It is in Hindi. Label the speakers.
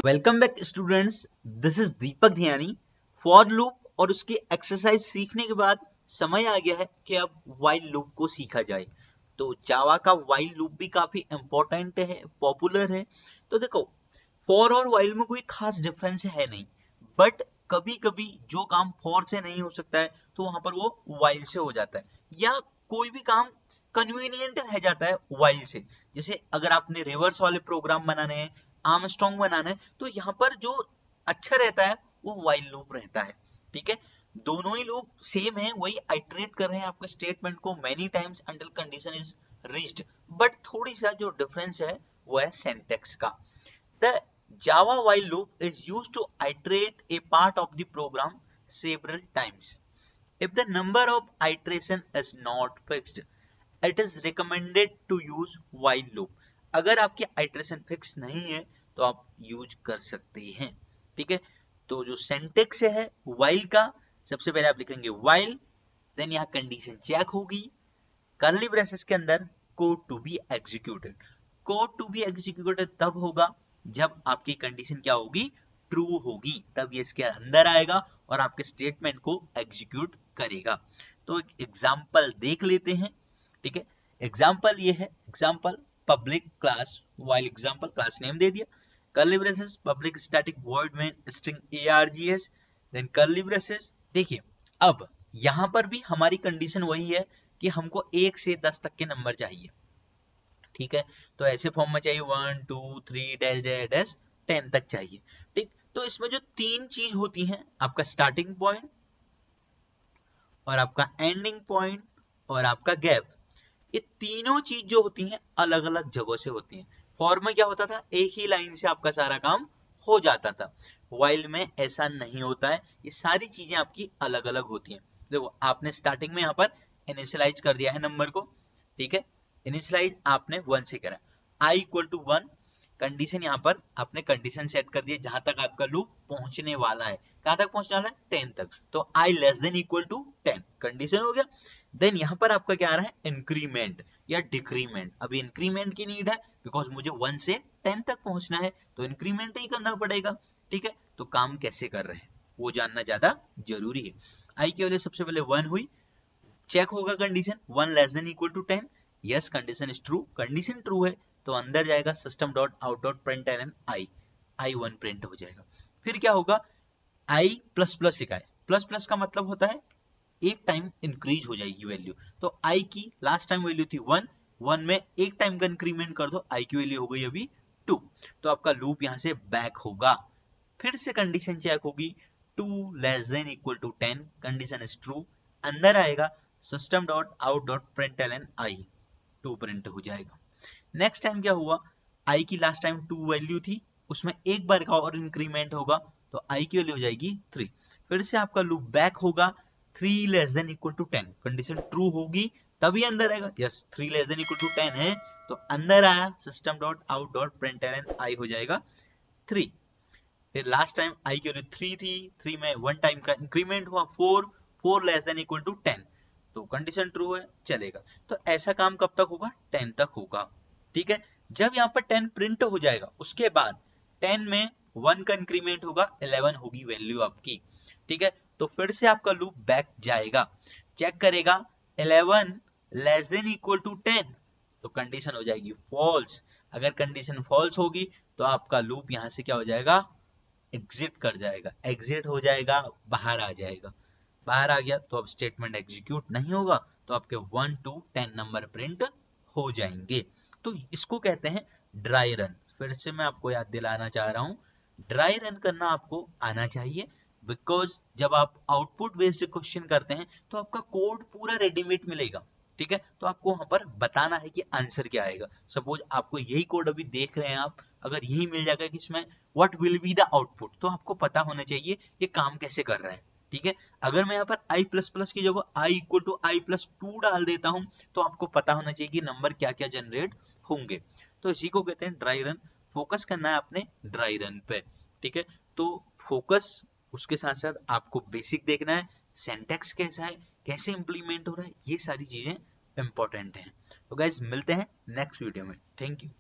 Speaker 1: Welcome back students, this is Deepak Dhiyani. For loop और उसकी एक्सरसाइज सीखने के बाद समय आ गया है कि अब व्हाइल लूप को सीखा जाए। तो जावा का व्हाइल लूप भी काफी इंपॉर्टेंट है, पॉपुलर है। तो देखो, फॉर और व्हाइल में कोई खास डिफरेंस है नहीं, बट कभी कभी जो काम फॉर से नहीं हो सकता है तो वहां पर वो व्हाइल से हो जाता है, या कोई भी काम कन्वीनियंट रह जाता है व्हाइल से। जैसे अगर आपने रिवर्स वाले प्रोग्राम बनाने हैं, आर्मस्ट्रांग बनाना है, तो यहाँ पर जो अच्छा रहता है वो व्हाइल लूप रहता है। ठीक है, दोनों ही लूप सेम है, वही आइटरेट कर रहे हैं आपके स्टेटमेंट को many times until condition is reached, but थोड़ी सा जो डिफरेंस है वो है सिंटैक्स का। The Java while loop is used to iterate a part of the program several times. If the number of iteration is not fixed, it is recommended to use while loop. अगर आपकी आइट्रेशन फिक्स नहीं है तो आप यूज कर सकते हैं। ठीक है, तो जो सिंटैक्स है while का, सबसे पहले आप लिखेंगे while, देन यहाँ कंडीशन चेक होगी, कर्ली ब्रेसेस के अंदर code to be executed. Code to be executed तब होगा जब आपकी कंडीशन क्या होगी, ट्रू होगी, तब ये इसके अंदर आएगा और आपके स्टेटमेंट को एग्जीक्यूट करेगा। तो एक एग्जांपल देख लेते हैं। ठीक है, एग्जांपल ये है, example public class while example, class name दे दिया, curly braces public static void main string args, then curly braces. देखिए, अब यहां पर भी हमारी कंडीशन वही है कि हमको 1 से 10 तक के नंबर चाहिए। ठीक है, तो ऐसे फॉर्म में चाहिए 1 2 3 डैश डैश डैश 10 तक चाहिए। ठीक, तो इसमें जो तीन चीज होती हैं, आपका स्टार्टिंग पॉइंट और आपका एंडिंग पॉइंट और आपका गैप, ये तीनों चीज जो होती हैं अलग अलग जगहों से होती हैं। फॉर में क्या होता था, एक ही लाइन से आपका सारा काम हो जाता था। व्हाइल में ऐसा नहीं होता है, ये सारी चीजें आपकी अलग अलग होती हैं। देखो, आपने स्टार्टिंग में यहाँ पर इनिशियलाइज कर दिया है नंबर को। ठीक है, इनिशियलाइज आपने 1 से करा, i इक्वल टू 1, कंडीशन यहाँ पर आपने कंडीशन सेट कर दी जहां तक आपका लूप पहुंचने वाला है। कहां तक पहुंचने वाला है, 10 तक, तो i less than equal to 10 condition हो गया। देन यहाँ पर आपका क्या आ रहा है, इंक्रीमेंट या डिक्रीमेंट। अभी इंक्रीमेंट की नीड है बिकॉज मुझे 1 से 10 तक पहुंचना है, तो इंक्रीमेंट ही करना पड़ेगा। ठीक है, तो काम कैसे कर रहे हैं वो जानना ज्यादा जरूरी है। आई की वैल्यू सबसे पहले 1 हुई, चेक होगा condition 1 less than equal to 10, yes condition is true, condition true है तो अंदर जाएगा system dot out dot println I 1 print हो जाएगा। फिर क्या होगा, आई प्लस प्लस लिखा है, प्लस प्लस का मतलब होता है एक टाइम इंक्रीज हो जाएगी वैल्यू। तो आई की लास्ट टाइम वैल्यू थी 1, 1 में एक टाइम का इंक्रीमेंट कर दो, आई की वैल्यू हो गई अभी 2, तो आपका लूप यहां से बैक होगा। फिर से कंडीशन चेक होगी 2 less than equal to 10, condition is true, अंदर आएगा system dot out dot println I 2 print हो जाएगा। नेक्स्ट टाइम क्या हुआ, आई की लास्ट टाइम 2 वैल्यू थी, उसमें एक बार का और इंक्रीमेंट होगा तो आई की वैल्यू हो जाएगी 3। फिर से आपका लूप बैक होगा 3 less than equal to 10, condition true होगी तभी अंदर आएगा, yes 3 less than equal to 10 है तो अंदर आया system dot out dot println I हो जाएगा 3। फिर लास्ट टाइम आई की वैल्यू 3 थी, 3 में 1 टाइम का इंक्रीमेंट हुआ 4, 4 लेस देन इक्वल टू 10, तो कंडीशन ट्रू है चलेगा। तो ऐसा काम कब तक होगा, 10 तक होगा। ठीक है, जब यहाँ पर 10 प्रिंट हो जाएगा उसके बाद 10 में 1 का इंक्रीमेंट होगा, 11 होगी वैल्यू आपकी। ठीक है, तो फिर से आपका लूप बैक जाएगा, चेक करेगा 11 लेस देन इक्वल टू 10, तो कंडीशन हो जाएगी फॉल्स। अगर कंडीशन फॉल्स होगी तो आपका लूप यहां से क्या हो जाएगा, एग्जिट कर जाएगा, एग्जिट हो जाएगा, बाहर आ जाएगा। बाहर आ गया तो अब स्टेटमेंट एग्जीक्यूट नहीं होगा, तो आपके 1 to 10 नंबर प्रिंट हो जाएंगे। तो इसको कहते हैं ड्राई रन। फिर से मैं आपको याद दिलाना चाह रहा हूं, ड्राई रन करना आपको आना चाहिए, बिकॉज जब आप आउटपुट बेस्ड क्वेश्चन करते हैं तो आपका कोड पूरा रेडीमेड मिलेगा। ठीक है, तो आपको वहां पर बताना है कि आंसर क्या आएगा। सपोज आपको यही कोड अभी देख रहे हैं आप, अगर यही मिल जाएगा कि इसमें what will be the output, तो आपको पता होना चाहिए ये काम कैसे कर रहा है। ठीक है, अगर मैं यहाँ पर i प्लस प्लस की जगह i equal to I plus 2 डाल देता हूं तो आपको पता होना चाहिए कि नंबर क्या क्या जनरेट होंगे। तो इसी को कहते हैं ड्राई रन। फोकस करना है आपने ड्राई रन पे। ठीक है, तो फोकस, उसके साथ साथ आपको बेसिक देखना है, सिंटैक्स कैसा है, कैसे इंप्लीमेंट हो रहा है, ये सारी चीजें इंपॉर्टेंट हैं। तो गाइज मिलते हैं नेक्स्ट वीडियो में, थैंक यू।